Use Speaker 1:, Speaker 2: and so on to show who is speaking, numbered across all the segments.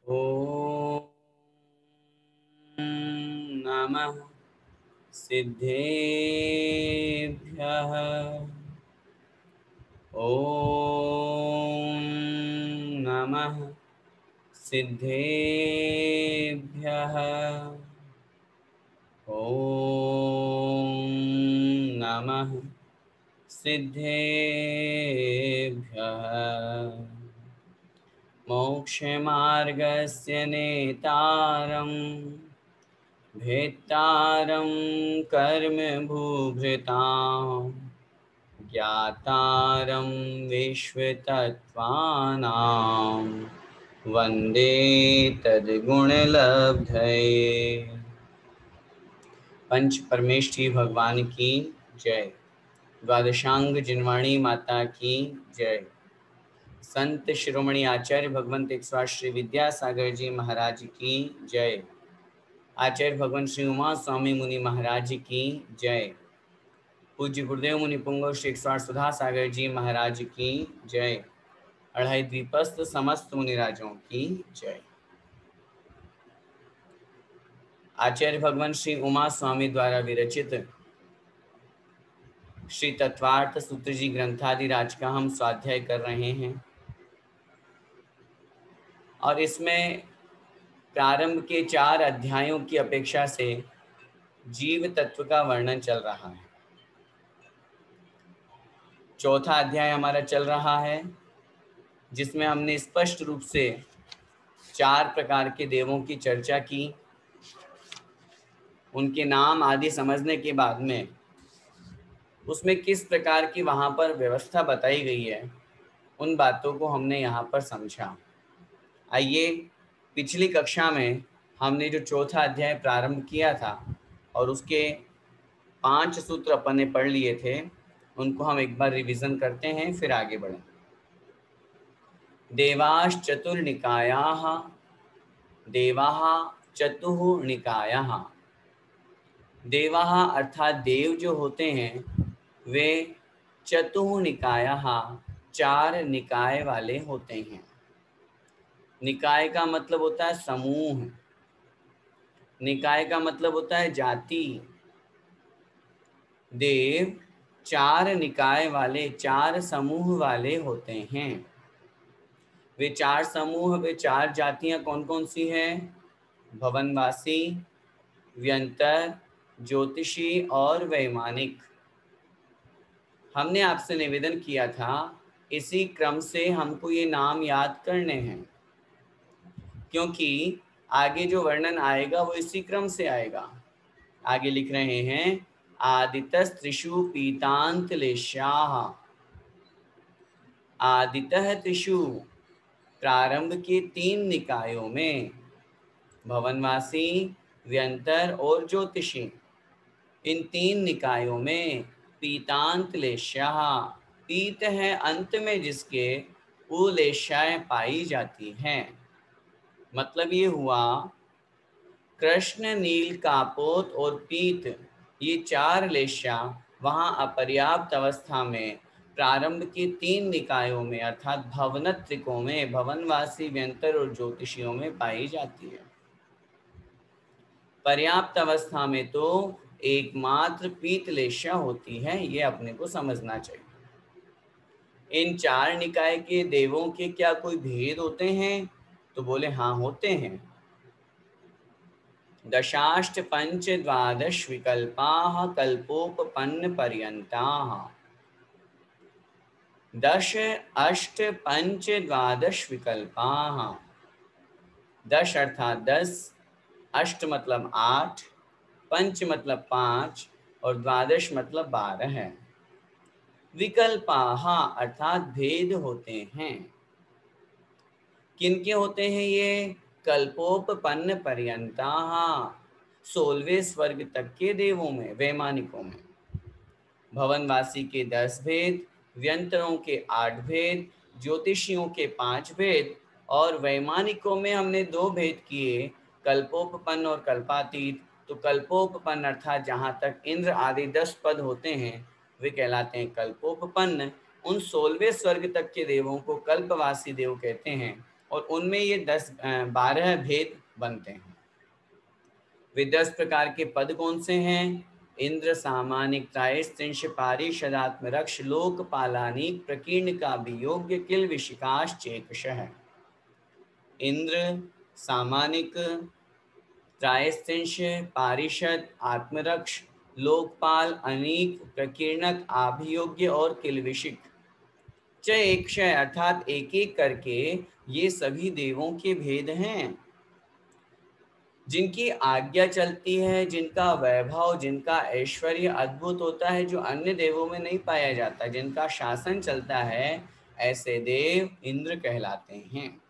Speaker 1: ॐ नमः सिद्धेभ्यः। ॐ नमः सिद्धेभ्यः। ॐ नमः सिद्धेभ्यः। मोक्षमार्गस्य नेतारम् भेत्तारं कर्मभूभृतां ज्ञातारं विश्वतत्त्वानां वन्दे तद्गुणलब्धये। पंच परमेष्ठी भगवान की जय। द्वादशांग जिनवाणी माता की जय। संत शिरोमणि आचार्य भगवंत एक श्री विद्यासागर जी महाराज की जय। आचार्य भगवान श्री उमा स्वामी मुनि महाराज की जय। पूज्य गुरुदेव मुनि पुंगव श्री सुधा सागर जी महाराज की जय। अढ़ाई द्वीपस्थ समस्त मुनिराजों की जय। आचार्य भगवान श्री उमा स्वामी द्वारा विरचित श्री तत्वार्थ सूत्र जी ग्रंथादि राज का हम स्वाध्याय कर रहे हैं और इसमें प्रारंभ के 4 अध्यायों की अपेक्षा से जीव तत्व का वर्णन चल रहा है। चौथा अध्याय हमारा चल रहा है जिसमें हमने स्पष्ट रूप से 4 प्रकार के देवों की चर्चा की। उनके नाम आदि समझने के बाद में उसमें किस प्रकार की वहाँ पर व्यवस्था बताई गई है उन बातों को हमने यहाँ पर समझा। आइए, पिछली कक्षा में हमने जो चौथा अध्याय प्रारंभ किया था और उसके 5 सूत्र अपन ने पढ़ लिए थे, उनको हम एक बार रिवीजन करते हैं फिर आगे बढ़ें। देवाश्च चतुर्निकायाः, देवाः चतुः निकायाः। देवाः अर्थात देव जो होते हैं वे चतुः निकायाः 4 निकाय वाले होते हैं। निकाय का मतलब होता है समूह, निकाय का मतलब होता है जाति। देव 4 निकाय वाले 4 समूह वाले होते हैं। वे 4 समूह, वे 4 जातियां कौन कौन सी हैं? भवनवासी, व्यंतर, ज्योतिषी और वैमानिक। हमने आपसे निवेदन किया था इसी क्रम से हमको ये नाम याद करने हैं, क्योंकि आगे जो वर्णन आएगा वो इसी क्रम से आएगा। आगे लिख रहे हैं आदितस्त्रिषु पीतांतलेशाः। आदितः त्रिषु प्रारंभ के 3 निकायों में, भवनवासी, व्यंतर और ज्योतिषी, इन 3 निकायों में पीतांतलेशाः, पीत है अंत में जिसके वो लेशाएं पाई जाती हैं। मतलब ये हुआ कृष्ण, नील, कापोत और पीत, ये 4 लेशा वहाँ अपर्याप्त अवस्था में प्रारंभ के 3 निकायों में अर्थात भवनत्रिकों में, भवनवासी, व्यंतर और ज्योतिषियों में पाई जाती है। पर्याप्त अवस्था में तो एकमात्र पीत लेशा होती है, ये अपने को समझना चाहिए। इन 4 निकाय के देवों के क्या कोई भेद होते हैं? तो बोले हाँ होते हैं। दशाष्ट पंच द्वादश विकल्पाः कल्पोपपन्न पर्यन्ताः। 10 अष्ट पंच द्वादश विकल्पाः। 10 अर्थात 10, अष्ट मतलब 8, पंच मतलब 5 और द्वादश मतलब 12 है। विकल्पाः अर्थात भेद होते हैं। किनके होते हैं ये? कल्पोपपन्न पर्यंताः, 16वें स्वर्ग तक के देवों में, वैमानिकों में। भवनवासी के 10 भेद, व्यंतरों के 8 भेद, ज्योतिषियों के 5 भेद और वैमानिकों में हमने 2 भेद किए, कल्पोपपन्न और कल्पातीत। तो कल्पोपपन्न अर्थात जहाँ तक इंद्र आदि 10 पद होते हैं वे कहलाते हैं कल्पोपपन्न। उन 16वें स्वर्ग तक के देवों को कल्पवासी देव कहते हैं और उनमें ये 12 भेद बनते हैं। वे 10 प्रकार के पद कौन से हैं? इंद्र, सामानिक, त्रायस्त्रिंश, पारिषदात्म, रक्ष, लोकपालानीक, प्रकीर्ण, का वियोग्य, किल, विशिकाश, चेकशः। इंद्र, सामानिक, त्रायस्त्रिंश, पारिषद, आत्मरक्ष, लोकपाल, अनीक, प्रकीर्णक, आभियोग्य और किलविशिक। एक क्षय अर्थात एक एक करके ये सभी देवों के भेद हैं। जिनकी आज्ञा चलती है, जिनका वैभव, जिनका ऐश्वर्य अद्भुत होता है, जो अन्य देवों में नहीं पाया जाता, जिनका शासन चलता है, ऐसे देव इंद्र कहलाते हैं।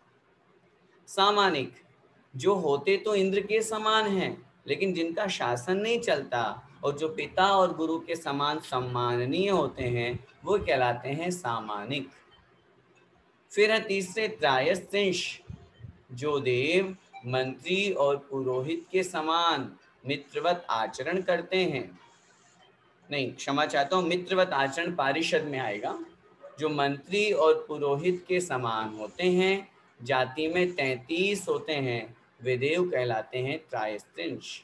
Speaker 1: सामानिक, जो होते तो इंद्र के समान हैं, लेकिन जिनका शासन नहीं चलता और जो पिता और गुरु के समान सम्माननीय होते हैं, वो कहलाते हैं सामानिक। फिर है तीसरे त्रायस्त्रिंश, जो देव मंत्री और पुरोहित के समान मित्रवत आचरण करते हैं। नहीं, क्षमा चाहता हूँ, मित्रवत आचरण पारिषद में आएगा। जो मंत्री और पुरोहित के समान होते हैं, जाति में 33 होते हैं, वे देव कहलाते हैं त्रायस्त्रिंश।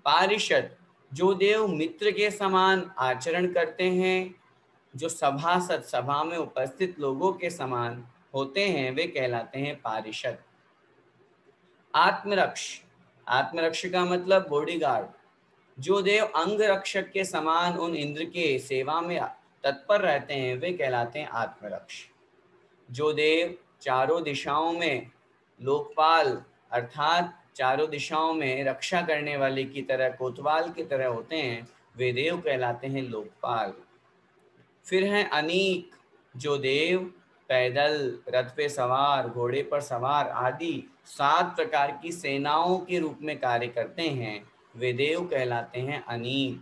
Speaker 1: पारिषद, जो देव मित्र के समान आचरण करते हैं, जो सभासद, सभा में उपस्थित लोगों के समान होते हैं, वे कहलाते हैं पारिषद। आत्मरक्ष, आत्मरक्ष का मतलब बॉडीगार्ड, जो देव अंग रक्षक के समान उन इंद्र के सेवा में तत्पर रहते हैं, वे कहलाते हैं आत्मरक्ष। जो देव चारों दिशाओं में लोकपाल अर्थात चारों दिशाओं में रक्षा करने वाले की तरह, कोतवाल की तरह होते हैं, वे देव कहलाते हैं लोकपाल। फिर हैं अनीक, जो देव पैदल, रथ पे सवार, घोड़े पर सवार आदि 7 प्रकार की सेनाओं के रूप में कार्य करते हैं, वे देव कहलाते हैं अनीक।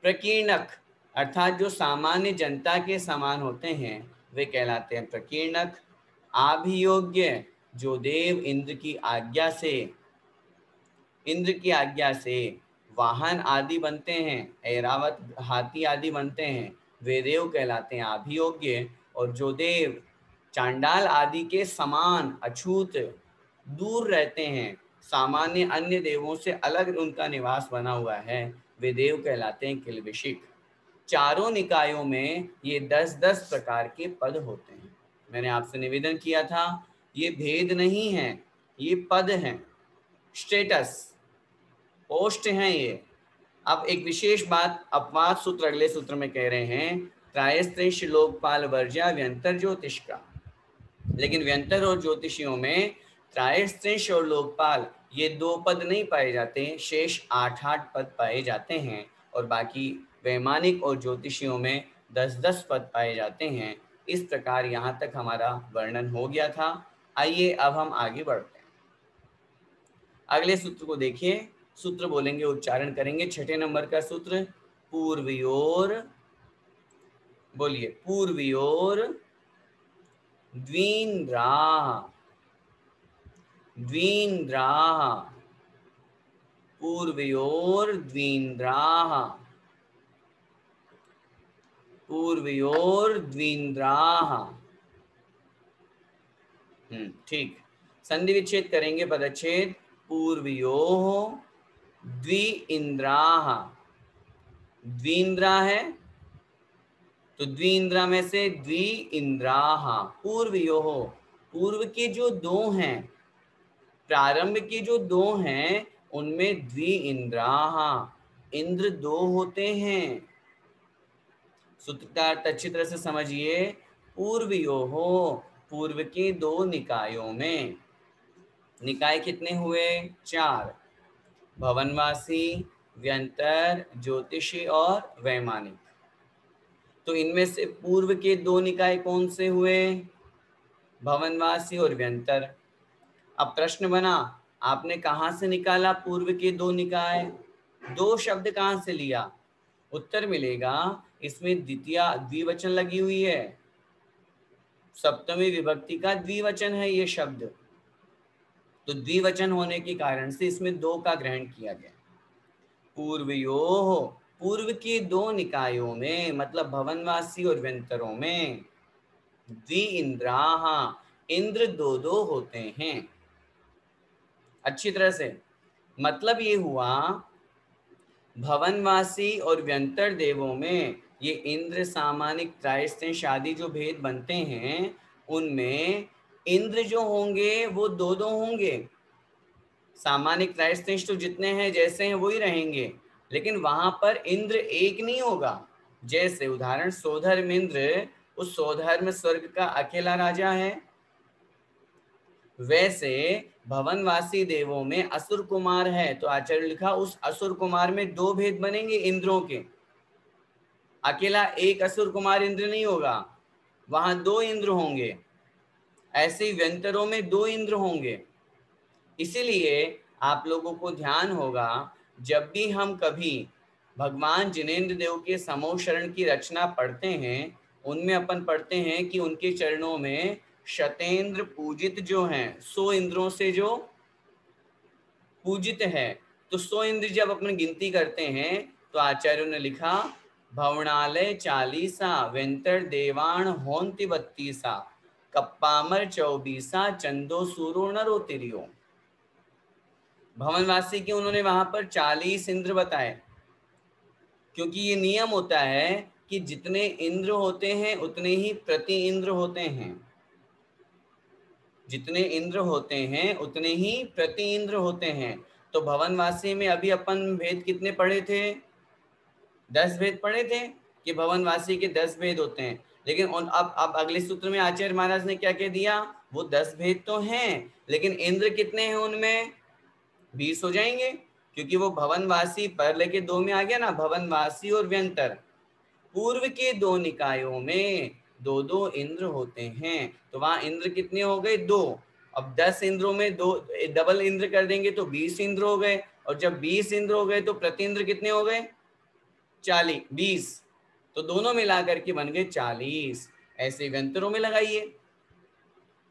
Speaker 1: प्रकीर्णक अर्थात जो सामान्य जनता के समान होते हैं, वे कहलाते हैं प्रकीर्णक। आभियोग्य, जो देव इंद्र की आज्ञा से वाहन आदि बनते हैं, ऐरावत, हाथी आदि बनते हैं, वे देव कहलाते हैं अभियोग्य। और जो देव चांडाल आदि के समान अछूत दूर रहते हैं, सामान्य अन्य देवों से अलग उनका निवास बना हुआ है, वे देव कहलाते हैं किलबिशिक। चारों निकायों में ये 10-10 प्रकार के पद होते हैं। मैंने आपसे निवेदन किया था, ये भेद नहीं है, ये पद हैं, स्टेटस, पोस्ट हैं ये। अब एक विशेष बात अपवाद सूत्र अगले सूत्र में कह रहे हैं, त्रायस्त्रिंश लोकपाल वर्ज्या व्यंतर ज्योतिष का। लेकिन व्यंतर और ज्योतिषियों में त्रायस्त्रिंश और लोकपाल ये 2 पद नहीं पाए जाते, शेष 8-8 पद पाए जाते हैं, और बाकी वैमानिक और ज्योतिषियों में 10-10 पद पाए जाते हैं। इस प्रकार यहाँ तक हमारा वर्णन हो गया था। आइए अब हम आगे बढ़ते हैं। अगले सूत्र को देखिए, सूत्र बोलेंगे, उच्चारण करेंगे। 6 नंबर का सूत्र, पूर्वयोर, बोलिए, पूर्वयोर द्वीन्द्राः, द्वीन्द्राः, पूर्वयोर द्वीन्द्राः, पूर्वयोर द्वीन्द्राः। ठीक, संधि विच्छेद करेंगे, पदच्छेद, पूर्वयोः द्वि इंद्राः। द्विंद्रा है तो द्विंद्रा में से द्वि इंद्राः, पूर्वयोः, पूर्व के जो 2 हैं, प्रारंभ के जो 2 हैं, उनमें द्वि इंद्राः, इंद्र 2 होते हैं। सूत्र का अर्थ अच्छी तरह से समझिए। पूर्वयोः, पूर्व के 2 निकायों में, निकाय कितने हुए? 4, भवनवासी, व्यंतर, ज्योतिषी और वैमानिक। तो इनमें से पूर्व के 2 निकाय कौन से हुए? भवनवासी और व्यंतर। अब प्रश्न बना, आपने कहाँ से निकाला पूर्व के 2 निकाय? 2 शब्द कहाँ से लिया? उत्तर मिलेगा, इसमें द्विवचन लगी हुई है, सप्तमी विभक्ति का द्विवचन है ये शब्द, तो द्विवचन होने के कारण से इसमें 2 का ग्रहण किया गया। पूर्वयोः, पूर्व के 2 निकायों में, मतलब भवनवासी और व्यंतरों में, द्वि इंद्राः, इंद्र दो दो होते हैं। अच्छी तरह से मतलब ये हुआ, भवनवासी और व्यंतर देवों में ये इंद्र, सामानिक, त्रायस्तेंश आदि जो भेद बनते हैं, उनमें इंद्र जो होंगे वो दो दो होंगे। सामानिक, त्रायस्तेंश तो जितने हैं जैसे हैं वही रहेंगे, लेकिन वहां पर इंद्र एक नहीं होगा। जैसे उदाहरण, सौधर्म इंद्र, उस सौधर्म स्वर्ग का अकेला राजा है। वैसे भवनवासी देवों में असुर कुमार है, तो आचार्य लिखा उस असुर कुमार में दो भेद बनेंगे इंद्रों के। अकेला एक असुर कुमार इंद्र नहीं होगा, वहां दो इंद्र होंगे। ऐसे ही व्यंतरों में दो इंद्र होंगे। इसीलिए आप लोगों को ध्यान होगा, जब भी हम कभी भगवान जिनेंद्र देव के समूह शरण की रचना पढ़ते हैं, उनमें अपन पढ़ते हैं कि उनके चरणों में शतेंद्र पूजित जो हैं, 100 इंद्रों से जो पूजित है। तो 100 इंद्र जब अपन गिनती करते हैं, तो आचार्यों ने लिखा, भवनालय 40, वेंतर देवाण होंति 32, कप्पामर 24, चंदो सूरो नरो तिरियो। भवनवासी के उन्होंने वहां पर 40 इंद्र बताए, क्योंकि ये नियम होता है कि जितने इंद्र होते हैं उतने ही प्रति इंद्र होते हैं। जितने इंद्र होते हैं उतने ही प्रति इंद्र होते हैं। तो भवनवासी में अभी अपन भेद कितने पढ़े थे? 10 भेद पढ़े थे कि भवनवासी के 10 भेद होते हैं। लेकिन अब अगले सूत्र में आचार्य महाराज ने क्या कह दिया, वो 10 भेद तो हैं, लेकिन इंद्र कितने हैं उनमें? 20 हो जाएंगे, क्योंकि वो भवनवासी पहले के दो में आ गया ना, भवनवासी और व्यंतर। पूर्व के दो निकायों में दो दो इंद्र होते हैं, तो वहां इंद्र कितने हो गए? 2। अब 10 इंद्रों में दो डबल इंद्र कर देंगे तो 20 इंद्र हो गए, और जब 20 इंद्र हो गए तो प्रति इंद्र कितने हो गए? 40, 20। तो दोनों मिलाकर के बन गए 40। ऐसे व्यंतरों में लगाइए।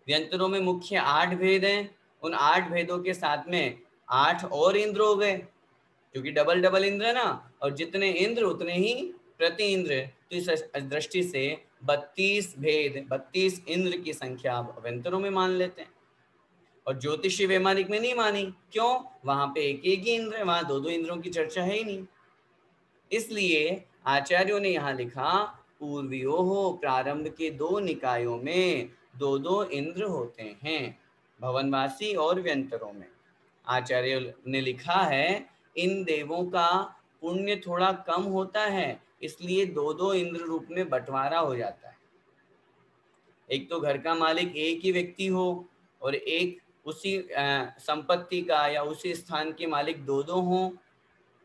Speaker 1: व्यंतरों में मुख्य 8 भेद हैं, उन 8 भेदों के साथ में 8 और इंद्र हो गए, क्योंकि डबल डबल इंद्र है ना, और जितने इंद्र उतने ही प्रति इंद्र। तो इस दृष्टि से 32 भेद, 32 इंद्र की संख्या व्यंतरों में मान लेते हैं, और ज्योतिषी वैमानिक में नहीं मानी। क्यों? वहां पे एक एक ही इंद्र है, वहां दो दो इंद्रों की चर्चा है ही नहीं। इसलिए आचार्यों ने यहाँ लिखा, पूर्वियो हो, प्रारंभ के दो निकायों में दो दो इंद्र होते हैं, भवनवासी और व्यंतरों में। आचार्य ने लिखा है, इन देवों का पुण्य थोड़ा कम होता है, इसलिए दो दो इंद्र रूप में बंटवारा हो जाता है। एक तो घर का मालिक एक ही व्यक्ति हो, और एक उसी संपत्ति का या उसी स्थान के मालिक दो दो हों,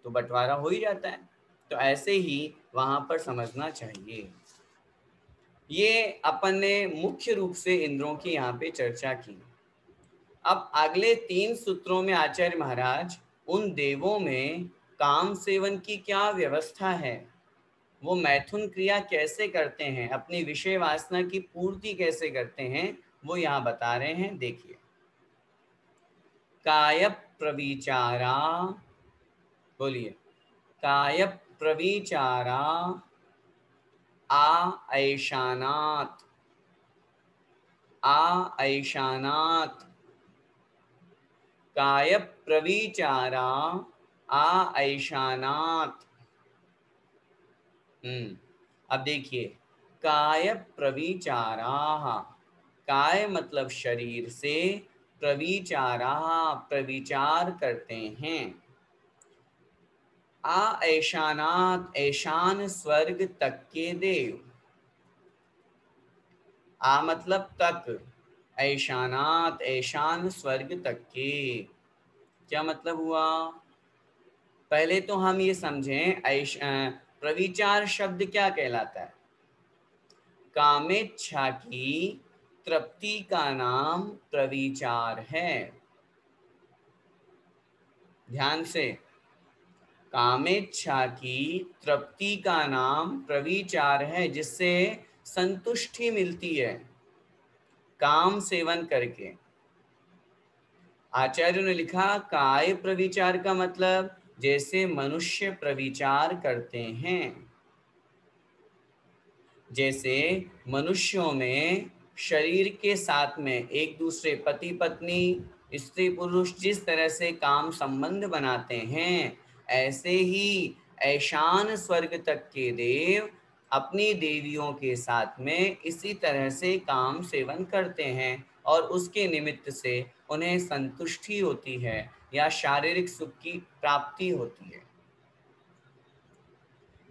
Speaker 1: तो बंटवारा हो ही जाता है। तो ऐसे ही वहां पर समझना चाहिए। ये अपन ने मुख्य रूप से इंद्रों की यहाँ पे चर्चा की। अब अगले 3 सूत्रों में आचार्य महाराज उन देवों में काम सेवन की क्या व्यवस्था है, वो मैथुन क्रिया कैसे करते हैं, अपनी विषय वासना की पूर्ति कैसे करते हैं, वो यहाँ बता रहे हैं। देखिए, काय प्रविचारा, बोलिए, काय प्रविचारा ऐशानात्, ऐशानात्, काय प्रविचारा ऐशानात्। अब देखिए, काय प्रविचारा, काय मतलब शरीर से, प्रविचारा प्रविचार करते हैं, ऐशानात् ऐशान स्वर्ग तक के देव। मतलब तक, ऐशानात ऐशान स्वर्ग तक के। क्या मतलब हुआ? पहले तो हम ये समझें, प्रविचार शब्द क्या कहलाता है? कामेच्छा की तृप्ति का नाम प्रविचार है। ध्यान से, कामेच्छा की तृप्ति का नाम प्रविचार है, जिससे संतुष्टि मिलती है काम सेवन करके। आचार्य ने लिखा, काय प्रविचार का मतलब जैसे मनुष्य प्रविचार करते हैं, जैसे मनुष्यों में शरीर के साथ में एक दूसरे पति पत्नी स्त्री पुरुष जिस तरह से काम संबंध बनाते हैं, ऐसे ही ऐशान स्वर्ग तक के देव अपनी देवियों के साथ में इसी तरह से काम सेवन करते हैं और उसके निमित्त से उन्हें संतुष्टि होती है या शारीरिक सुख की प्राप्ति होती है।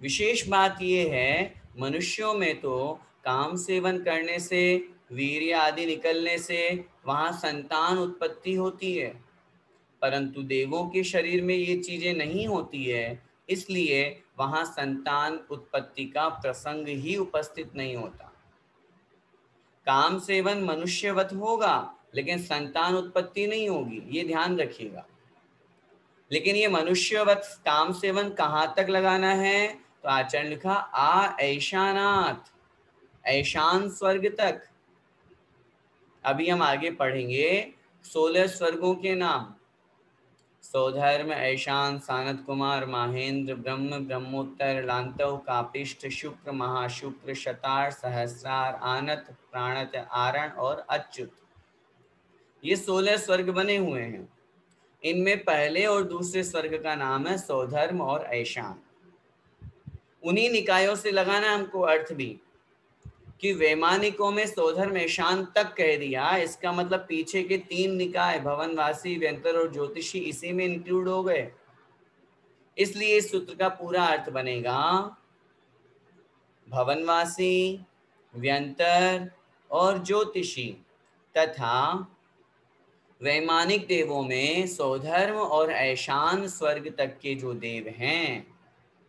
Speaker 1: विशेष बात यह है, मनुष्यों में तो काम सेवन करने से, वीर्य आदि निकलने से वहाँ संतान उत्पत्ति होती है, परंतु देवों के शरीर में ये चीजें नहीं होती है, इसलिए वहाँ संतान उत्पत्ति का प्रसंग ही उपस्थित नहीं होता। काम सेवन मनुष्यवत होगा लेकिन संतान उत्पत्ति नहीं होगी, ये ध्यान रखिएगा। लेकिन ये मनुष्यवत काम सेवन कहाँ तक लगाना है, तो आचार्य लिखा आ ऐशानाथ, ऐशान स्वर्ग तक। अभी हम आगे पढ़ेंगे 16 स्वर्गों के नाम। सौधर्म, ऐशान, सानत कुमार, माहेंद्र, ब्रह्म, ब्रह्मोत्तर, लांतव, कापिष्ठ, शुक्र, महाशुक्र, शतार, सहस्रार, आनत, प्राणत, आरण और अच्युत। ये 16 स्वर्ग बने हुए हैं। इनमें पहले और दूसरे स्वर्ग का नाम है सौधर्म और ऐशान। उन्हीं निकायों से लगाना हमको अर्थ भी कि वैमानिकों में सौधर्म ऐशान तक कह दिया, इसका मतलब पीछे के 3 निकाय भवनवासी, व्यंतर और ज्योतिषी इसी में इंक्लूड हो गए। इसलिए इस सूत्र का पूरा अर्थ बनेगा भवनवासी, व्यंतर और ज्योतिषी तथा वैमानिक देवों में सौधर्म और ऐशान स्वर्ग तक के जो देव हैं,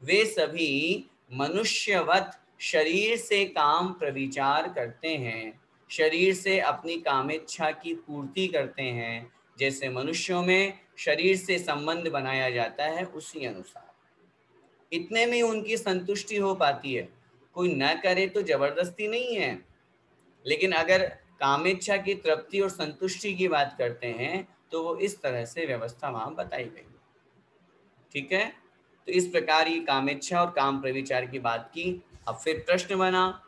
Speaker 1: वे सभी मनुष्यवत शरीर से काम प्रविचार करते हैं, शरीर से अपनी कामेच्छा की पूर्ति करते हैं। जैसे मनुष्यों में शरीर से संबंध बनाया जाता है, उसी अनुसार इतने में उनकी संतुष्टि हो पाती है। कोई न करे तो जबरदस्ती नहीं है, लेकिन अगर कामेच्छा की तृप्ति और संतुष्टि की बात करते हैं तो वो इस तरह से व्यवस्था वहां बताई गई। ठीक है, तो इस प्रकार ये कामेच्छा और काम प्रविचार की बात की। अब फिर प्रश्न बना,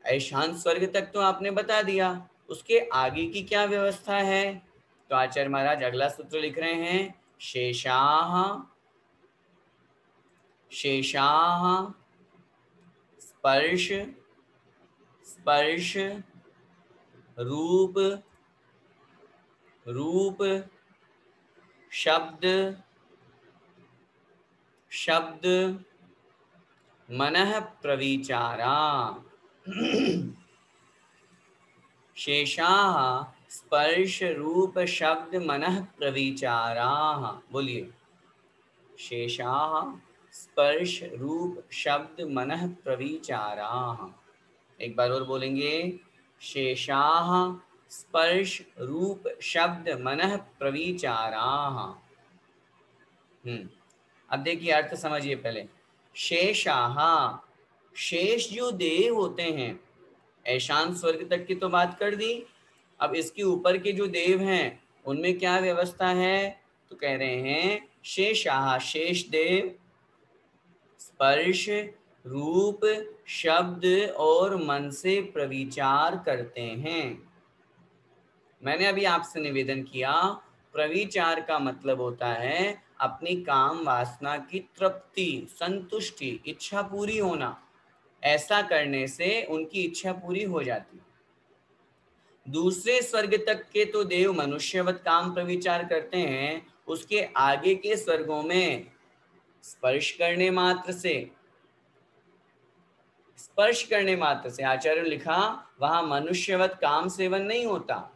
Speaker 1: ऐशान स्वर्ग तक तो आपने बता दिया, उसके आगे की क्या व्यवस्था है? तो आचार्य महाराज अगला सूत्र लिख रहे हैं, शेषाः शेषाः स्पर्श स्पर्श रूप रूप शब्द शब्द मनः प्रविचारा। शेषाः स्पर्श रूप शब्द मनः प्रविचाराः। बोलिए, शेषाः स्पर्श रूप शब्द मनः प्रविचाराः। एक बार और बोलेंगे, शेषाः स्पर्श रूप शब्द मनः प्रविचाराः। अब देखिए अर्थ समझिए पहले। शेषाः, शेष जो देव होते हैं, ऐशान स्वर्ग तक की तो बात कर दी, अब इसके ऊपर के जो देव हैं उनमें क्या व्यवस्था है? तो कह रहे हैं शेषाः, शेष देव स्पर्श रूप शब्द और मन से प्रविचार करते हैं। मैंने अभी आपसे निवेदन किया, प्रविचार का मतलब होता है अपनी काम वासना की तृप्ति, संतुष्टि, इच्छा पूरी होना। ऐसा करने से उनकी इच्छा पूरी हो जाती। दूसरे स्वर्ग तक के तो देव मनुष्यवत काम प्रविचार करते हैं, उसके आगे के स्वर्गों में स्पर्श करने मात्र से आचार्य ने लिखा वहां मनुष्यवत काम सेवन नहीं होता।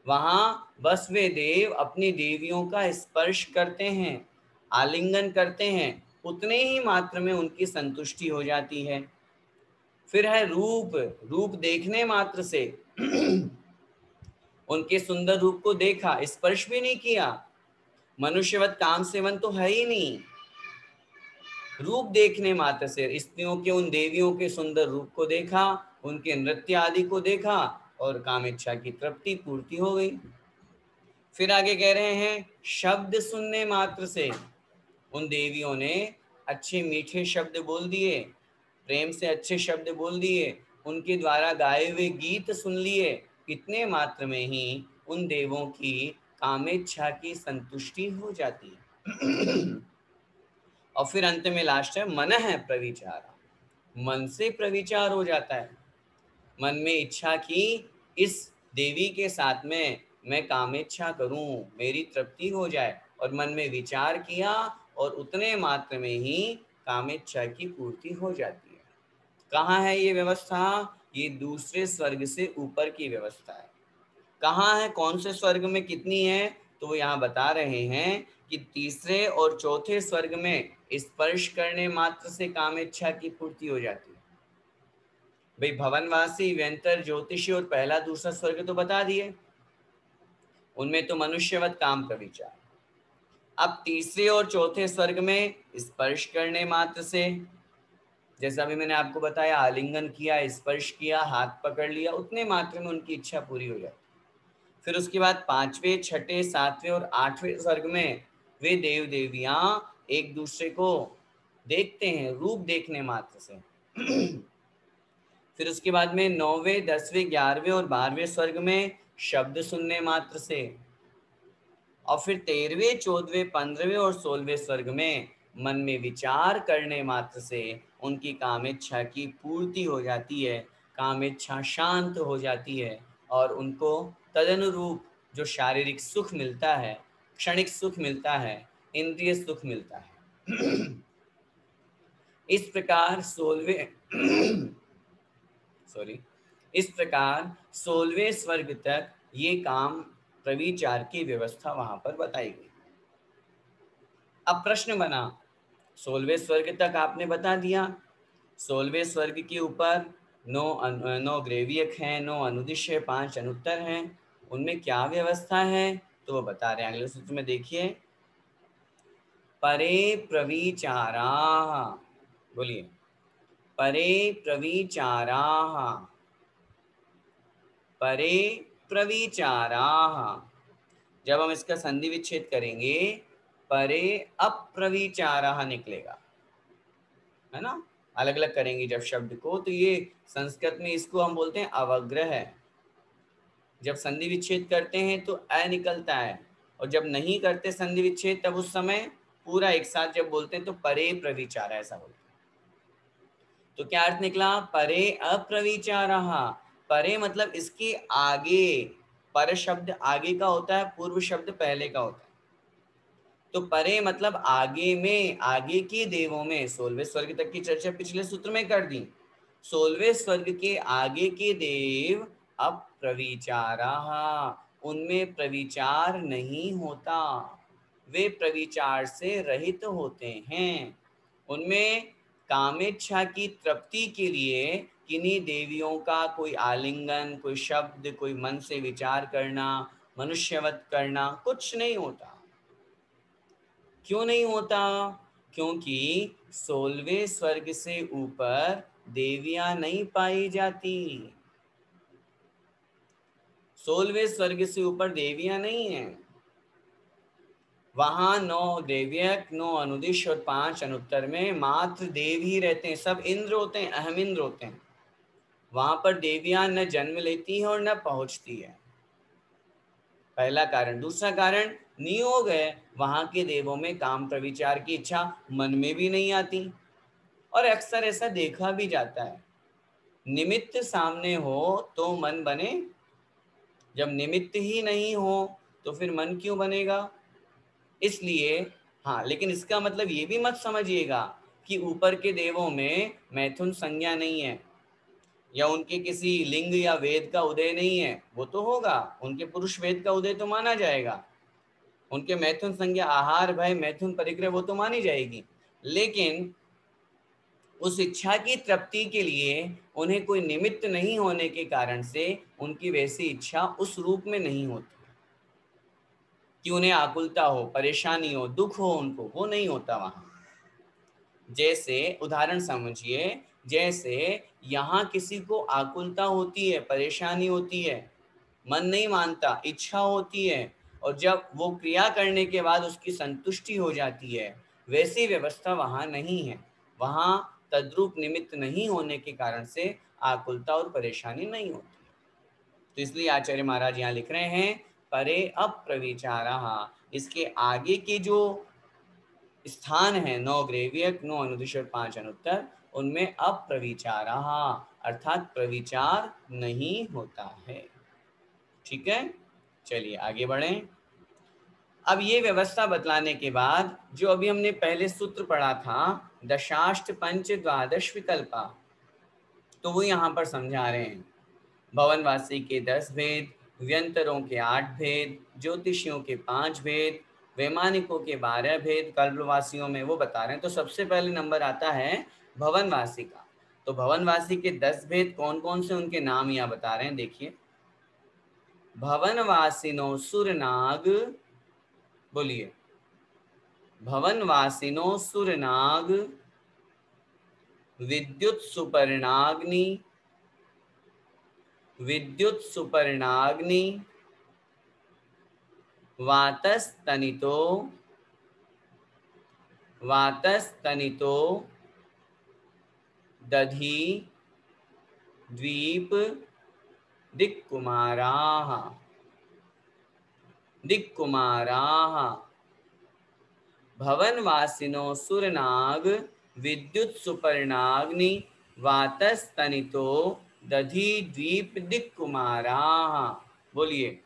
Speaker 1: वहां बस वे देव अपनी देवियों का स्पर्श करते हैं, आलिंगन करते हैं, उतने ही मात्र में उनकी संतुष्टि हो जाती है। फिर है रूप, रूप देखने मात्र से उनके सुंदर रूप को देखा, स्पर्श भी नहीं किया। मनुष्यवत काम सेवन तो है ही नहीं। रूप देखने मात्र से स्त्रियों के, उन देवियों के सुंदर रूप को देखा, उनके नृत्य आदि को देखा और कामेच्छा की तृप्ति पूर्ति हो गई। फिर आगे कह रहे हैं शब्द सुनने मात्र से उन देवियों ने अच्छे मीठे शब्द बोल दिए, प्रेम से अच्छे शब्द बोल दिए, उनके द्वारा गाए हुए गीत सुन लिए, इतने मात्र में ही उन देवों की कामेच्छा की संतुष्टि हो जाती है। और फिर अंत में लास्ट है मनः प्रविचारा, मन से प्रविचार हो जाता है। मन में इच्छा की इस देवी के साथ में मैं कामेच्छा करूं, मेरी तृप्ति हो जाए, और मन में विचार किया और उतने मात्र में ही कामेच्छा की पूर्ति हो जाती है। कहाँ है ये व्यवस्था? ये दूसरे स्वर्ग से ऊपर की व्यवस्था है। कहाँ है, कौन से स्वर्ग में कितनी है? तो वो यहाँ बता रहे हैं कि तीसरे और चौथे स्वर्ग में स्पर्श करने मात्र से कामेच्छा की पूर्ति हो जाती है। भाई भवनवासी, व्यंतर, ज्योतिषी और पहला दूसरा स्वर्ग तो बता दिए, उनमें तो मनुष्यवत काम का विचार। अब तीसरे और चौथे स्वर्ग में स्पर्श करने मात्र से, जैसा अभी मैंने आपको बताया, आलिंगन किया, स्पर्श किया, हाथ पकड़ लिया, उतने मात्र में उनकी इच्छा पूरी हो जाती। फिर उसके बाद पांचवें, छठे, सातवें और आठवें स्वर्ग में वे देव देवियां एक दूसरे को देखते हैं, रूप देखने मात्र से। फिर उसके बाद में नौवें, 10वें, 11वें और 12वें स्वर्ग में शब्द सुनने मात्र से। और फिर 13वें, 14वें, 15वें और 16वें स्वर्ग में मन में विचार करने मात्र से उनकी कामेच्छा की पूर्ति हो जाती है, कामेच्छा शांत हो जाती है, और उनको तदनुरूप जो शारीरिक सुख मिलता है, क्षणिक सुख मिलता है, इंद्रिय सुख मिलता है। इस प्रकार 16वें स्वर्ग तक ये काम प्रविचार की व्यवस्था वहां पर बताई गई। अब प्रश्न बना, 16वें स्वर्ग तक आपने बता दिया, 16वें स्वर्ग के ऊपर 9 ग्रेवियक हैं, 9 अनुदिश है, 5 अनुत्तर हैं, उनमें क्या व्यवस्था है? तो वो बता रहे हैं अगले सूत्र में, देखिए। परे प्रविचारा, बोलिए, परे प्रविचारा, परे प्रविचारा। जब हम इसका संधि विच्छेद करेंगे, परे अप्रविचारा निकलेगा, है ना। अलग अलग करेंगे जब शब्द को, तो ये संस्कृत में इसको हम बोलते हैं अवग्रह। जब संधि विच्छेद करते हैं तो अ निकलता है, और जब नहीं करते संधि विच्छेद तब उस समय पूरा एक साथ जब बोलते हैं तो परे प्रविचारा ऐसा बोलते हैं। तो क्या अर्थ निकला? परे अप्रविचारः, परे मतलब इसके आगे, पर शब्द आगे का होता है, पूर्व शब्द पहले का होता है। तो परे मतलब आगे में, आगे के देवों में, 16वें स्वर्ग तक की चर्चा पिछले सूत्र में कर दी। 16वें स्वर्ग के आगे के देव अप्रविचारः, उनमें प्रविचार नहीं होता, वे प्रविचार से रहित होते हैं। उनमें कामेच्छा की तृप्ति के लिए किन्हीं देवियों का कोई आलिंगन, कोई शब्द, कोई मन से विचार करना, मनुष्यवत करना कुछ नहीं होता। क्यों नहीं होता? क्योंकि 16वें स्वर्ग से ऊपर देवियां नहीं पाई जाती। 16वें स्वर्ग से ऊपर देवियां नहीं है। वहां 9 देव्यक, 9 अनुदिश और 5 अनुत्तर में मात्र देव ही रहते हैं, सब इंद्र होते हैं, अहम इंद्र होते हैं। वहां पर देवियां न जन्म लेती हैं और न पहुंचती है, पहला कारण। दूसरा कारण, नियोग है, वहां के देवों में काम प्रविचार की इच्छा मन में भी नहीं आती, और अक्सर ऐसा देखा भी जाता है, निमित्त सामने हो तो मन बने, जब निमित्त ही नहीं हो तो फिर मन क्यों बनेगा? इसलिए हाँ, लेकिन इसका मतलब ये भी मत समझिएगा कि ऊपर के देवों में मैथुन संज्ञा नहीं है, या उनके किसी लिंग या वेद का उदय नहीं है। वो तो होगा, उनके पुरुष वेद का उदय तो माना जाएगा, उनके मैथुन संज्ञा, आहार, भय, मैथुन, परिग्रह, वो तो मानी जाएगी, लेकिन उस इच्छा की तृप्ति के लिए उन्हें कोई निमित्त नहीं होने के कारण से उनकी वैसी इच्छा उस रूप में नहीं होती कि उन्हें आकुलता हो, परेशानी हो, दुख हो उनको, वो नहीं होता वहां। जैसे उदाहरण समझिए, जैसे यहाँ किसी को आकुलता होती है, परेशानी होती है, मन नहीं मानता, इच्छा होती है, और जब वो क्रिया करने के बाद उसकी संतुष्टि हो जाती है, वैसी व्यवस्था वहाँ नहीं है। वहाँ तद्रूप निमित्त नहीं होने के कारण से आकुलता और परेशानी नहीं होती। तो इसलिए आचार्य महाराज यहाँ लिख रहे हैं परे अप्रविचारः, इसके आगे के जो स्थान है 9 ग्रेवियक 9 अनुदिश और 5 अनुत्तर, उनमें अप्रविचारः अर्थात प्रविचार नहीं होता है। ठीक है, चलिए आगे बढ़ें। अब ये व्यवस्था बतलाने के बाद जो अभी हमने पहले सूत्र पढ़ा था दशाष्ट पंच द्वादश विकल्पा, तो वो यहाँ पर समझा रहे हैं। भवनवासी के 10 भेद, व्यंतरों के 8 भेद, ज्योतिषियों के 5 भेद, वैमानिकों के 12 भेद, कल्पवासियों में वो बता रहे हैं। तो सबसे पहले नंबर आता है भवनवासी का। तो भवनवासी के 10 भेद कौन कौन से, उनके नाम यहाँ बता रहे हैं, देखिए। भवनवासिनो सुरनाग, बोलिए, भवनवासिनो सुरनाग, विद्युत सुपर्णाग्नि, विद्युत सुपर्णाग्नि, वातस्तनितो, वातस्तनितो, दधी, द्वीप, दिक्कुमाराः, दिक्कुमाराः। भवनवासिनो सुरनाग, विद्युत सुपर्णाग्नि, वातस्तनितो, दधी, द्वीप, दिक्कुमाराः। बोलिए,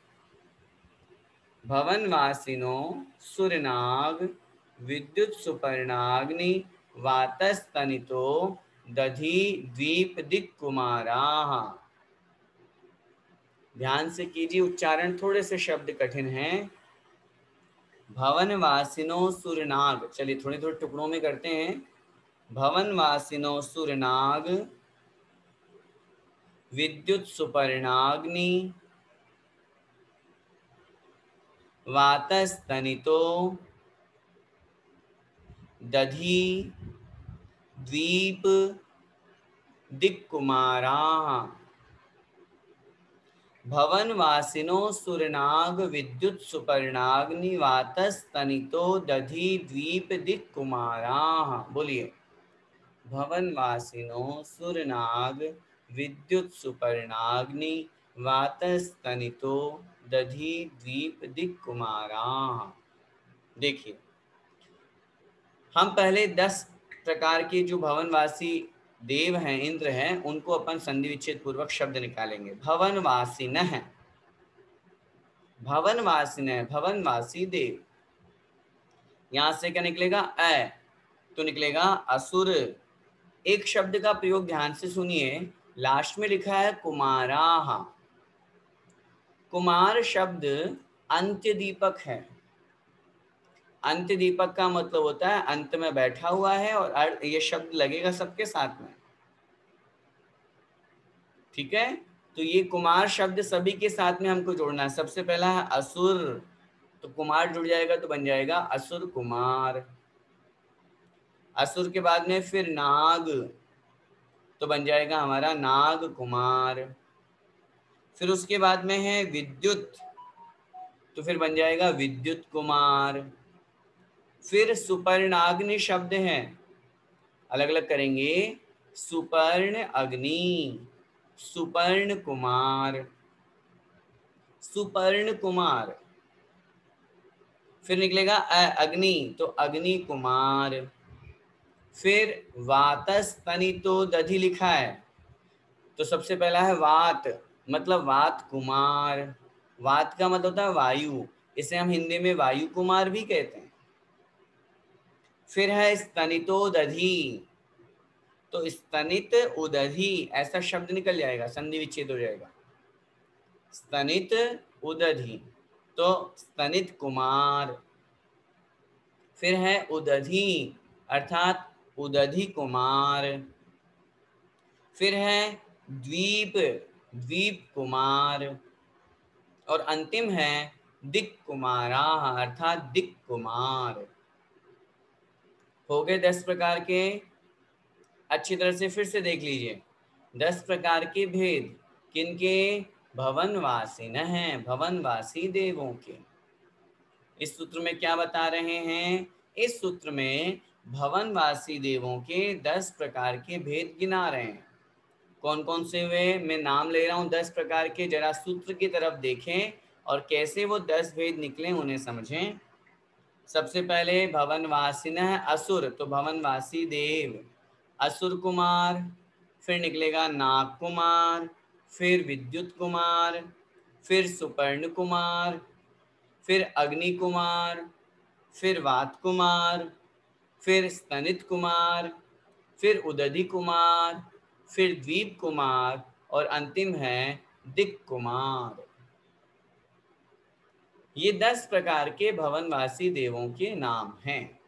Speaker 1: भवनवासिनो सुरनाग, विद्युत सुपर्णाग्नि, वातस्तनितो, दधी, द्वीप, दिक्कुमाराः। ध्यान से कीजिए उच्चारण, थोड़े से शब्द कठिन हैं। भवनवासिनो सुरनाग, चलिए थोड़े थोड़े टुकड़ों में करते हैं। भवनवासिनो सुरनाग, विद्युत सुपर्णाग्नि, वातस्तनितो, दधी, द्वीप, दिक्कुमाराः। भवनवासिनो सुरनाग, विद्युत सुपर्णाग्नि, वातस्तनितो, दधी, द्वीप, दिक्कुमाराः। बोलिए, भवनवासिनो सुरनाग, विद्युत सुपर्णाग्नि, वातस्तनितो, दधी, द्वीप, दिक्कुमाराः। देखिए, हम पहले 10 प्रकार के जो भवनवासी देव हैं, इंद्र हैं, उनको अपन संधि विच्छेद पूर्वक शब्द निकालेंगे। भवनवासिनः, भवनवासिनः, भवनवासी देव। यहां से क्या निकलेगा, अ, तो निकलेगा असुर। एक शब्द का प्रयोग ध्यान से सुनिए, लास्ट में लिखा है कुमाराः। कुमार शब्द अंत्य दीपक है। अंत्य दीपक का मतलब होता है अंत में बैठा हुआ है, और ये शब्द लगेगा सबके साथ में। ठीक है, तो ये कुमार शब्द सभी के साथ में हमको जोड़ना है। सबसे पहला है असुर, तो कुमार जुड़ जाएगा तो बन जाएगा असुर कुमार। असुर के बाद में फिर नाग, तो बन जाएगा हमारा नाग कुमार। फिर उसके बाद में है विद्युत, तो फिर बन जाएगा विद्युत कुमार। फिर सुपर्णाग्नि शब्द है, अलग अलग करेंगे, सुपर्ण अग्नि, सुपर्ण कुमार, सुपर्ण कुमार। फिर निकलेगा अग्नि, तो अग्नि कुमार। फिर वातस्तनितो दधि लिखा है, तो सबसे पहला है वात, मतलब वात कुमार। वात का मतलब होता है वायु, इसे हम हिंदी में वायु कुमार भी कहते हैं। फिर है स्तनितो दधि, तो स्तनित उदधि ऐसा शब्द निकल जाएगा, संधि विच्छेद हो जाएगा। स्तनित उदधि, तो स्तनित कुमार। फिर है उदधि अर्थात उदधि कुमार। फिर है द्वीप, द्वीप कुमार। और अंतिम है दिक् कुमारा अर्थात दिक् कुमार। हो गए 10 प्रकार के। अच्छी तरह से फिर से देख लीजिए, 10 प्रकार के भेद किनके, भवनवासी न हैं, भवनवासी देवों के। इस सूत्र में क्या बता रहे हैं, इस सूत्र में भवनवासी देवों के 10 प्रकार के भेद गिना रहे हैं। कौन कौन से हुए, मैं नाम ले रहा हूं 10 प्रकार के, जरा सूत्र की तरफ देखें और कैसे वो 10 भेद निकले उन्हें समझें। सबसे पहले भवनवासिनः असुर, तो भवनवासी देव, असुर कुमार, फिर निकलेगा नाग कुमार, फिर विद्युत कुमार, फिर सुपर्ण कुमार, फिर अग्नि कुमार, फिर वात कुमार, फिर स्तनित कुमार, फिर उदधि कुमार, फिर द्वीप कुमार और अंतिम है दिक् कुमार। ये 10 प्रकार के भवनवासी देवों के नाम हैं।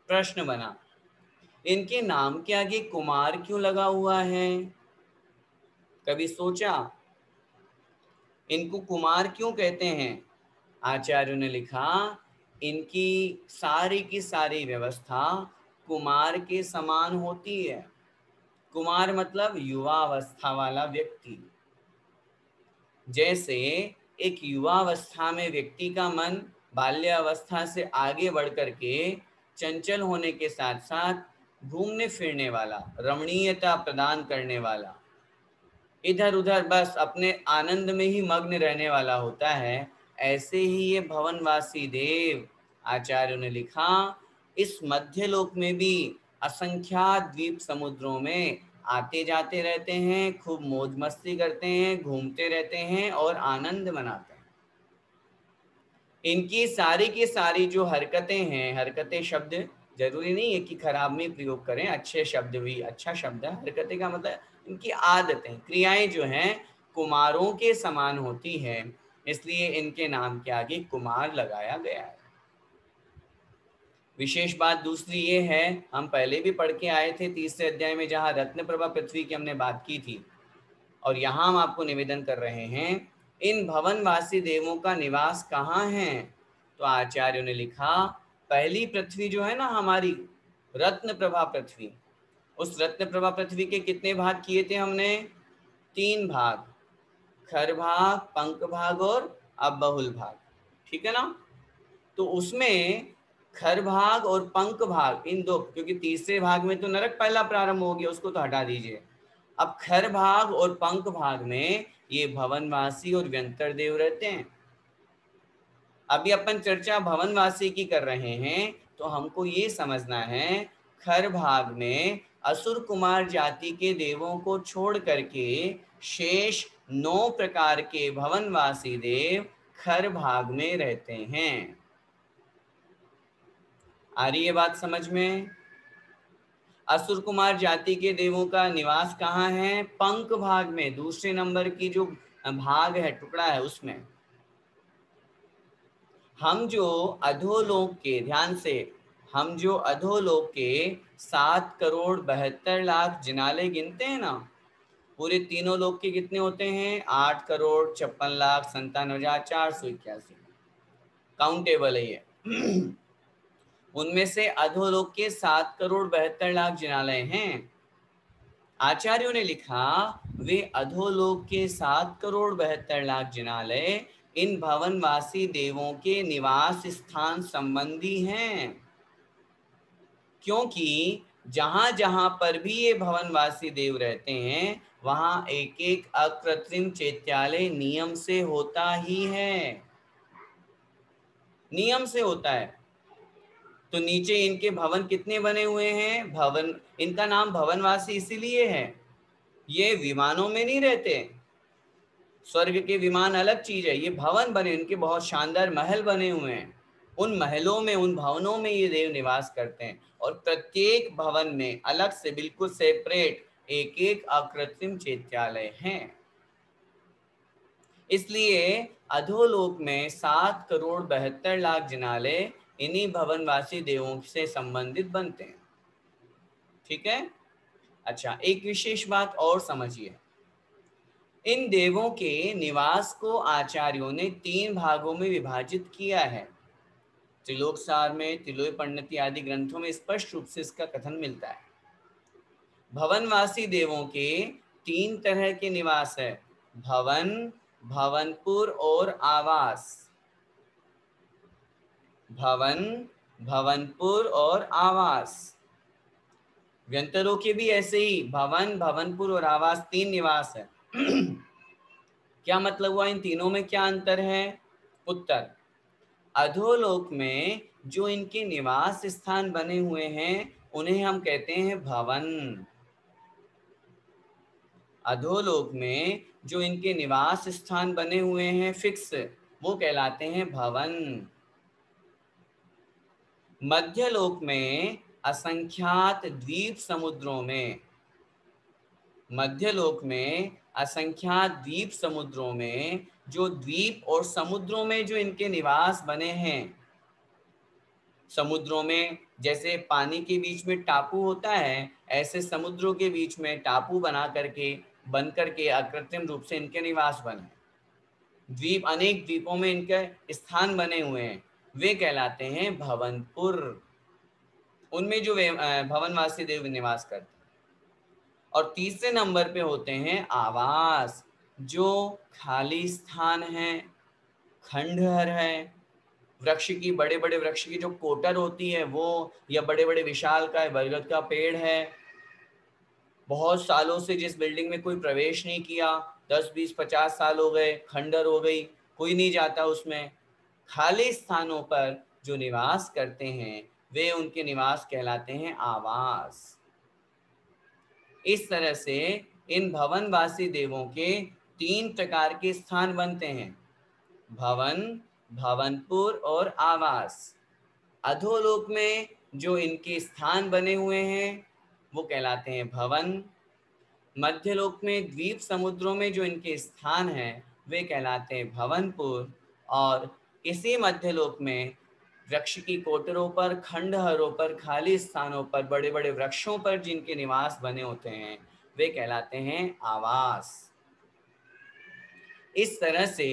Speaker 1: प्रश्न बना, इनके नाम के आगे कुमार क्यों लगा हुआ है? कभी सोचा इनको कुमार क्यों कहते हैं? आचार्यों ने लिखा, इनकी सारी की सारी व्यवस्था कुमार के समान होती है। कुमार मतलब युवा अवस्था वाला व्यक्ति। जैसे एक युवावस्था में व्यक्ति का मन बाल्यावस्था से आगे बढ़ करके चंचल होने के साथ साथ घूमने फिरने वाला, रमणीयता प्रदान करने वाला, इधर उधर बस अपने आनंद में ही मग्न रहने वाला होता है, ऐसे ही ये भवनवासी देव, आचार्यों ने लिखा, इस मध्यलोक में भी असंख्यात द्वीप समुद्रों में आते जाते रहते हैं, खूब मौज मस्ती करते हैं, घूमते रहते हैं और आनंद मनाते हैं। इनकी सारी की सारी जो हरकतें हैं, हरकतें शब्द जरूरी नहीं है कि खराब में प्रयोग करें, अच्छे शब्द भी अच्छा शब्द है। हरकतें का मतलब इनकी आदतें, क्रियाएं जो हैं कुमारों के समान होती है, इसलिए इनके नाम के आगे कुमार लगाया गया है। विशेष बात दूसरी ये है, हम पहले भी पढ़ के आए थे तीसरे अध्याय में, जहाँ रत्नप्रभा पृथ्वी की हमने बात की थी, और यहाँ हम आपको निवेदन कर रहे हैं, इन भवनवासी देवों का निवास कहाँ है? तो आचार्यों ने लिखा, पहली पृथ्वी जो है ना हमारी रत्नप्रभा पृथ्वी, उस रत्नप्रभा पृथ्वी के कितने भाग किए थे हमने? 3 भाग, खर भाग, पंख भाग और अब बहुल भाग, ठीक है ना? तो उसमें खर भाग और पंख भाग, इन दो, क्योंकि तीसरे भाग में तो नरक पहला प्रारंभ हो गया, उसको तो हटा दीजिए। अब खर भाग और पंख भाग में ये भवनवासी और व्यंतर देव रहते हैं। अभी अपन चर्चा भवनवासी की कर रहे हैं, तो हमको ये समझना है, खर भाग में असुर कुमार जाति के देवों को छोड़ करके शेष 9 प्रकार के भवनवासी देव खर भाग में रहते हैं। आ रही है बात समझ में? असुर कुमार जाति के देवों का निवास कहाँ है? पंख भाग में, दूसरे नंबर की जो भाग है, टुकड़ा है, उसमें। हम जो अधोलोक के, ध्यान से, हम जो अधोलोक के 7,72,00,000 जिनाले गिनते हैं ना, पूरे तीनों लोक के कितने होते हैं? 8,56,97,481 काउंटेबल है ये। उनमें से अधोलोक के 7,72,00,000 जिनालय हैं। आचार्यों ने लिखा, वे अधोलोक के 7,72,00,000 जिनालय इन भवनवासी देवों के निवास स्थान संबंधी हैं, क्योंकि जहां जहां पर भी ये भवनवासी देव रहते हैं, वहां एक एक अकृत्रिम चैत्यालय नियम से होता ही है, नियम से होता है। तो नीचे इनके भवन कितने बने हुए हैं? भवन, इनका नाम भवनवासी इसीलिए है, ये विमानों में नहीं रहते, स्वर्ग के विमान अलग चीज है, ये भवन बने, इनके बहुत शानदार महल बने हुए हैं, उन महलों में, उन भवनों में ये देव निवास करते हैं, और प्रत्येक भवन में अलग से बिल्कुल सेपरेट एक एक अकृत्रिम चैत्यालय हैं। इसलिए अधोलोक में 7,72,00,000 जिनालय इन्हीं भवनवासी देवों से संबंधित बनते हैं, ठीक है? अच्छा, एक विशेष बात और समझिए, इन देवों के निवास को आचार्यों ने 3 भागों में विभाजित किया है। त्रिलोक सार में, त्रिलोक पंडिती आदि ग्रंथों में स्पष्ट रूप से इसका कथन मिलता है। भवनवासी देवों के 3 तरह के निवास है, भवन, भवनपुर और आवास। भवन, भवनपुर और आवास। व्यंतरों के भी ऐसे ही भवन, भवनपुर और आवास 3 निवास है। क्या मतलब हुआ, इन तीनों में क्या अंतर है? उत्तर, अधोलोक में जो इनके निवास स्थान बने हुए हैं उन्हें हम कहते हैं भवन। अधोलोक में जो इनके निवास स्थान बने हुए हैं फिक्स, वो कहलाते हैं भवन। मध्यलोक में असंख्यात द्वीप समुद्रों में, मध्यलोक में असंख्यात द्वीप समुद्रों में जो द्वीप और समुद्रों में जो इनके निवास बने हैं, समुद्रों में जैसे पानी के बीच में टापू होता है, ऐसे समुद्रों के बीच में टापू बन करके अकृत्रिम रूप से इनके निवास बने। द्वीप, अनेक द्वीपों में इनके स्थान बने हुए हैं, वे कहलाते हैं भवनपुर। उनमें जो भवनवासी देव निवास करते हैं। और तीसरे नंबर पे होते हैं आवास, जो खाली स्थान है, खंडहर है, वृक्ष की, बड़े बड़े वृक्ष की जो कोटर होती है वो, या बड़े बड़े विशालकाय बरगद का पेड़ है, बहुत सालों से जिस बिल्डिंग में कोई प्रवेश नहीं किया, 10 20 50 साल हो गए, खंडर हो गई, कोई नहीं जाता उसमें, खाली स्थानों पर जो निवास करते हैं वे उनके निवास कहलाते हैं आवास। इस तरह से इन भवनवासी देवों के 3 प्रकार के स्थान बनते हैं, भवन, भवनपुर और आवास। अधोलोक में जो इनके स्थान बने हुए हैं वो कहलाते हैं भवन। मध्यलोक में द्वीप समुद्रों में जो इनके स्थान हैं वे कहलाते हैं भवनपुर। और इसी मध्यलोक में वृक्ष की कोटरों पर, खंडहरों पर, खाली स्थानों पर, बड़े बड़े वृक्षों पर जिनके निवास बने होते हैं वे कहलाते हैं आवास। इस तरह से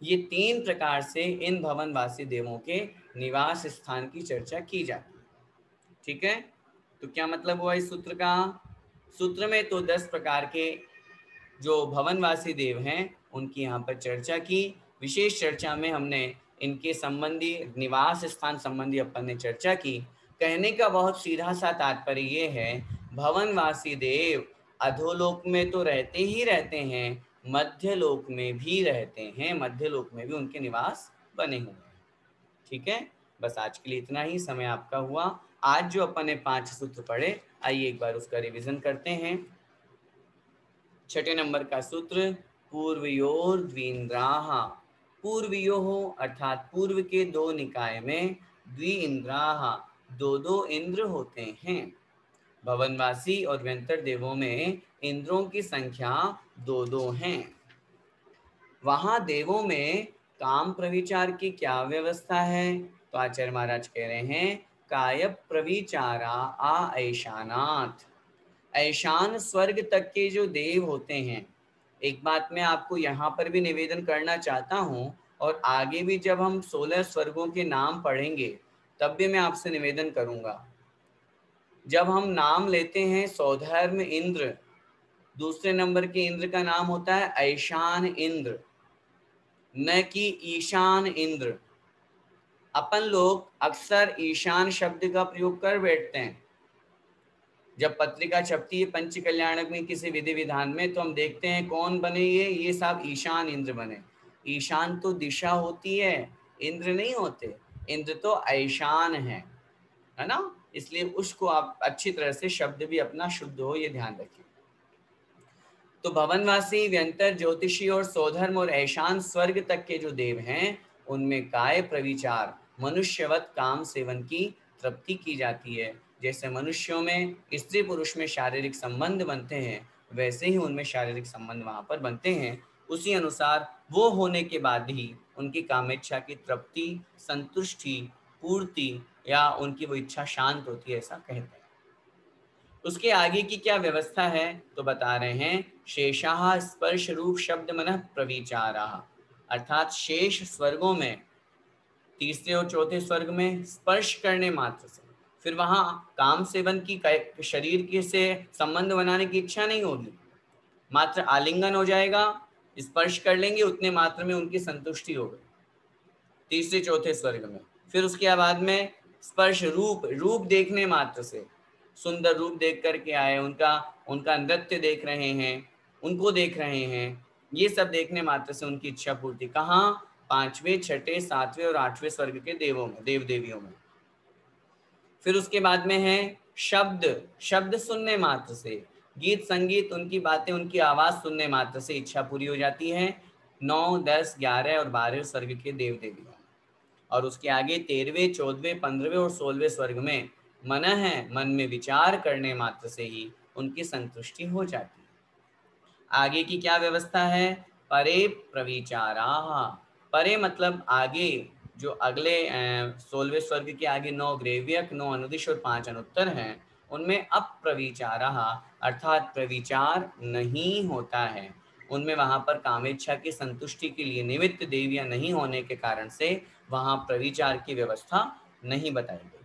Speaker 1: ये 3 प्रकार से इन भवनवासी देवों के निवास स्थान की चर्चा की जाती है। ठीक है, तो क्या मतलब हुआ इस सूत्र का? सूत्र में तो 10 प्रकार के जो भवनवासी देव हैं उनकी यहाँ पर चर्चा की। विशेष चर्चा में हमने इनके संबंधी, निवास स्थान संबंधी अपन ने चर्चा की। कहने का बहुत सीधा सा तात्पर्य ये है, भवनवासी देव अधोलोक में तो रहते ही रहते हैं, मध्यलोक में भी रहते हैं, मध्यलोक में भी उनके निवास बने हुए हैं। ठीक है, बस आज के लिए इतना ही, समय आपका हुआ। आज जो अपन ने 5 सूत्र पढ़े, आइए एक बार उसका रिवीजन करते हैं। 6 नंबर का सूत्र, पूर्वयोर द्विन्द्राः। पूर्वयोः अर्थात पूर्व के 2 निकाय में, द्विन्द्राः 2 इंद्र होते हैं। भवनवासी और व्यंतर देवों में इंद्रों की संख्या 2 हैं। वहाँ देवों में काम प्रविचार की क्या व्यवस्था है? तो आचार्य महाराज कह रहे हैं, काय प्रविचारा आ ऐशानाथ। ऐशान स्वर्ग तक के जो देव होते हैं, एक बात मैं आपको यहाँ पर भी निवेदन करना चाहता हूँ, और आगे भी जब हम 16 स्वर्गों के नाम पढ़ेंगे तब भी मैं आपसे निवेदन करूँगा। जब हम नाम लेते हैं सौधर्म इंद्र, दूसरे नंबर के इंद्र का नाम होता है ऐशान इंद्र, न कि ईशान इंद्र। अपन लोग अक्सर ईशान शब्द का प्रयोग कर बैठते हैं। जब पत्रिका छपती है पंच कल्याणक में किसी विधि विधान में, तो हम देखते हैं कौन बने, ये सब ईशान इंद्र बने। ईशान तो दिशा होती है, इंद्र नहीं होते। इंद्र तो ऐशान है ना, इसलिए उसको आप अच्छी तरह से शब्द भी अपना शुद्ध हो, ये ध्यान रखें। तो भवनवासी, व्यंतर, ज्योतिषी और सौधर्म और ऐशान स्वर्ग तक के जो देव हैं उनमें काय प्रविचार, मनुष्यवत काम सेवन की तृप्ति की जाती है। जैसे मनुष्यों में स्त्री पुरुष में शारीरिक संबंध बनते हैं, वैसे ही उनमें शारीरिक संबंध वहाँ पर बनते हैं। उसी अनुसार वो होने के बाद ही उनकी कामेच्छा की तृप्ति, संतुष्टि, पूर्ति या उनकी वो इच्छा शांत होती है, ऐसा कहते हैं। उसके आगे की क्या व्यवस्था है तो बता रहे हैं, शेषाः स्पर्श रूप शब्द मनः प्रविचाराः। अर्थात शेष स्वर्गों में, तीसरे और चौथे स्वर्ग में स्पर्श करने मात्र से, फिर वहाँ काम सेवन की, शरीर के से संबंध बनाने की इच्छा नहीं होगी, मात्र आलिंगन हो जाएगा, स्पर्श कर लेंगे, उतने मात्र में उनकी संतुष्टि हो गई तीसरे चौथे स्वर्ग में। फिर उसके बाद में स्पर्श रूप, रूप देखने मात्र से, सुंदर रूप देख करके आए, उनका उनका नृत्य देख रहे हैं, उनको देख रहे हैं। ये सब देखने मात्र से उनकी इच्छा पूर्ति। कहाँ? पांचवें, छठे, सातवें और आठवें स्वर्ग के देवों में, देव देवियों में। फिर उसके बाद में है शब्द। शब्द सुनने मात्र से, गीत संगीत, उनकी बातें, उनकी आवाज सुनने मात्र से इच्छा पूरी हो जाती है 9, 10, 11 और 12 स्वर्ग के देव देवियों। और उसके आगे 13वें, 14वें, 15वें और 16वें स्वर्ग में मन है, मन में विचार करने मात्र से ही उनकी संतुष्टि हो जाती है। आगे की क्या व्यवस्था है? परे प्रविचारा। परे मतलब आगे, जो अगले 16वें स्वर्ग के आगे 9 ग्रेव्यक, 9 अनुदिश और 5 अनुत्तर हैं, उनमें अप्रविचारा अर्थात प्रविचार नहीं होता है। उनमें वहां पर कामेच्छा की संतुष्टि के लिए निमित्त देवियां नहीं होने के कारण से वहां प्रविचार की व्यवस्था नहीं बताई गई।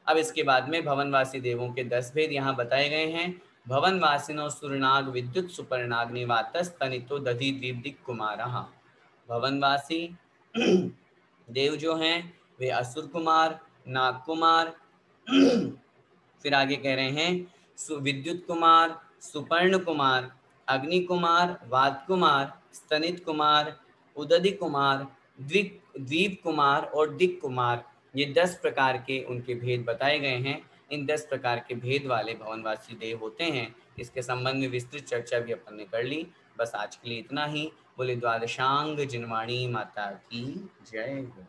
Speaker 1: अब इसके बाद में भवनवासी देवों के 10 भेद यहाँ बताए गए हैं। भवनवासिनो सुरनाग विद्युत सुपर्णाग निवातस तनितो दधि द्वीप दिक कुमार। भवनवासी देव जो हैं वे असुर कुमार, नाग कुमार, फिर आगे कह रहे हैं विद्युत कुमार, सुपर्ण कुमार, अग्नि कुमार, वात कुमार, स्तनित कुमार, उदधि कुमार, द्वीप कुमार और दिक कुमार, ये 10 प्रकार के उनके भेद बताए गए हैं। इन 10 प्रकार के भेद वाले भवनवासी देव होते हैं। इसके संबंध में विस्तृत चर्चा भी अपन ने कर ली। बस आज के लिए इतना ही। बोले द्वादशांग जिनवाणी माता की जय हो।